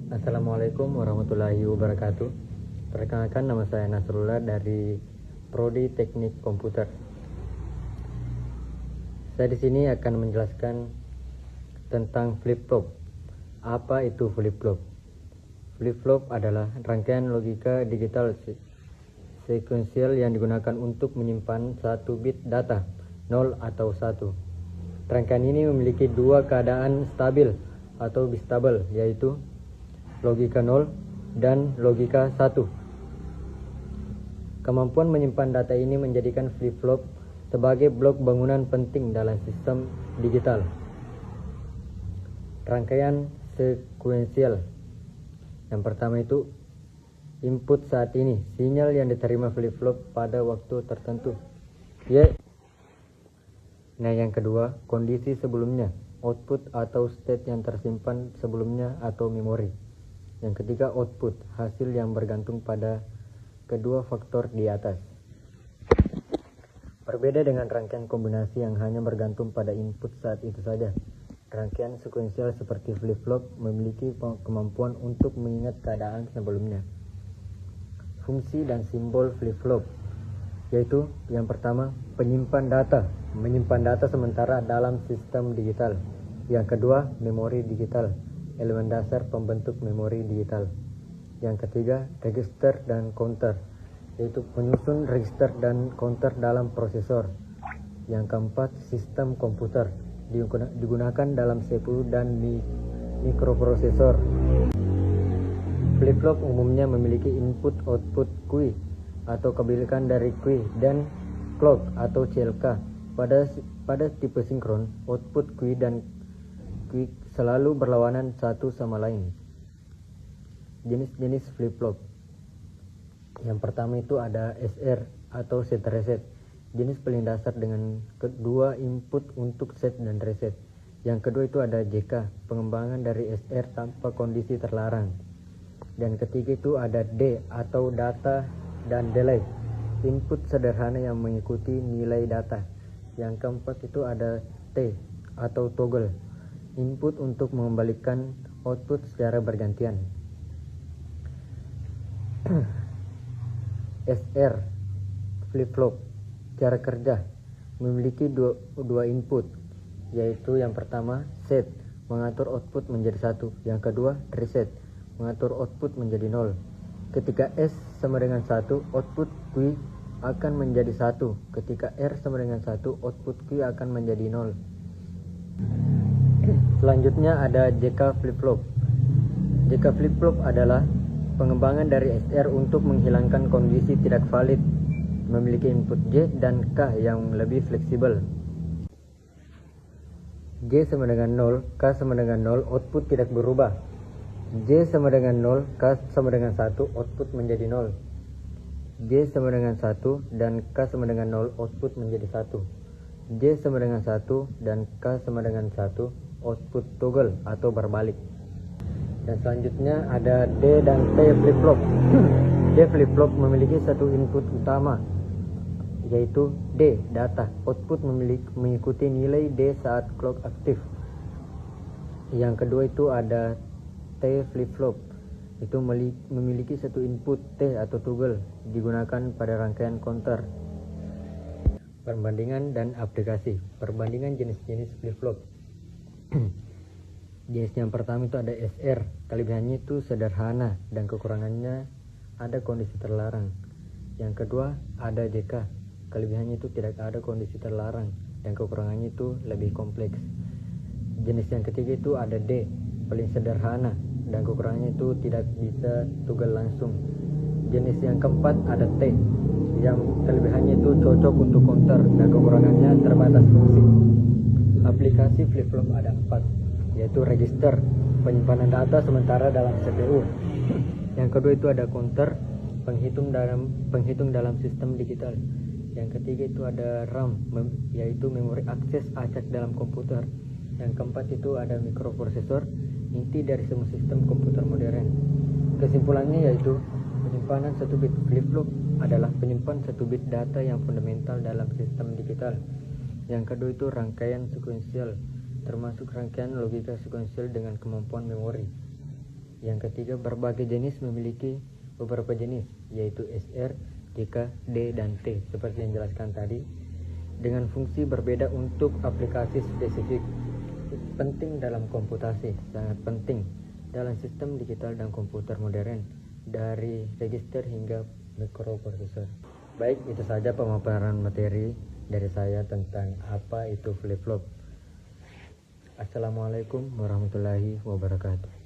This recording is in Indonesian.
Assalamualaikum warahmatullahi wabarakatuh. Perkenalkan, nama saya Nasrullah dari Prodi Teknik Komputer. Saya di sini akan menjelaskan tentang flip-flop. Apa itu flip-flop? Flip-flop adalah rangkaian logika digital sekuensial yang digunakan untuk menyimpan satu bit data, 0 atau 1. Rangkaian ini memiliki dua keadaan stabil atau bistable, yaitu logika 0 dan logika 1. Kemampuan menyimpan data ini menjadikan flip-flop sebagai blok bangunan penting dalam sistem digital. Rangkaian sekuensial. Yang pertama itu input saat ini, sinyal yang diterima flip-flop pada waktu tertentu. Nah, yang kedua, kondisi sebelumnya, output atau state yang tersimpan sebelumnya atau memori. Yang ketiga, output, hasil yang bergantung pada kedua faktor di atas. Berbeda dengan rangkaian kombinasi yang hanya bergantung pada input saat itu saja. Rangkaian sekuensial seperti flip-flop memiliki kemampuan untuk mengingat keadaan sebelumnya. Fungsi dan simbol flip-flop, yaitu yang pertama, menyimpan data sementara dalam sistem digital. Yang kedua, memori digital, elemen dasar pembentuk memori digital. Yang ketiga, register dan counter, yaitu penyusun register dan counter dalam prosesor. Yang keempat, sistem komputer, digunakan dalam CPU dan mikroprosesor. Flip-flop umumnya memiliki input-output QI atau kebalikan dari QI dan clock atau CLK. Pada tipe sinkron, output QI dan QI selalu berlawanan satu sama lain. Jenis-jenis flip-flop. Yang pertama itu ada SR atau set reset. Jenis paling dasar dengan kedua input untuk set dan reset. Yang kedua itu ada JK, pengembangan dari SR tanpa kondisi terlarang. Dan ketiga itu ada D atau data dan delay, input sederhana yang mengikuti nilai data. Yang keempat itu ada T atau toggle, input untuk mengembalikan output secara bergantian. SR flip-flop, cara kerja memiliki dua input, yaitu yang pertama set, mengatur output menjadi 1. Yang kedua reset, mengatur output menjadi 0. Ketika S sama dengan 1, output Q akan menjadi 1. Ketika R sama dengan 1, output Q akan menjadi 0. Selanjutnya ada JK flip-flop. JK flip-flop adalah pengembangan dari SR untuk menghilangkan kondisi tidak valid, memiliki input J dan K yang lebih fleksibel. J sama dengan 0, K sama dengan 0, output tidak berubah. J sama dengan 0, K sama dengan 1, output menjadi 0. J sama dengan 1 dan K sama dengan 0, output menjadi 1. J sama dengan 1 dan K sama dengan 1, output toggle atau berbalik. Dan selanjutnya ada D dan T flip-flop. D flip-flop memiliki satu input utama, yaitu D, data. Output mengikuti nilai D saat clock aktif. Yang kedua itu ada T flip-flop, itu memiliki satu input T atau toggle, digunakan pada rangkaian counter. Perbandingan dan aplikasi. Perbandingan jenis-jenis flip-flop. Jenis yang pertama itu ada SR, kelebihannya itu sederhana dan kekurangannya ada kondisi terlarang. Yang kedua ada JK, kelebihannya itu tidak ada kondisi terlarang dan kekurangannya itu lebih kompleks. Jenis yang ketiga itu ada D, paling sederhana dan kekurangannya itu tidak bisa toggle langsung. Jenis yang keempat ada T, yang kelebihannya itu cocok untuk counter dan kekurangannya terbatas fungsi. Aplikasi flip-flop ada 4, yaitu register, penyimpanan data sementara dalam CPU. Yang kedua itu ada counter, penghitung dalam sistem digital. Yang ketiga itu ada RAM, yaitu memori akses acak dalam komputer. Yang keempat itu ada mikroprosesor, inti dari semua sistem komputer modern. Kesimpulannya yaitu penyimpanan 1 bit flip-flop adalah penyimpan 1 bit data yang fundamental dalam sistem digital. Yang kedua itu rangkaian sekuensial, termasuk rangkaian logika sekuensial dengan kemampuan memori. Yang ketiga, berbagai jenis memiliki beberapa jenis, yaitu SR, JK, D, dan T, seperti yang dijelaskan tadi, dengan fungsi berbeda untuk aplikasi spesifik. Penting dalam komputasi, sangat penting dalam sistem digital dan komputer modern, dari register hingga mikroprosesor. Baik, itu saja pemaparan materi dari saya tentang apa itu flip-flop. Assalamualaikum warahmatullahi wabarakatuh.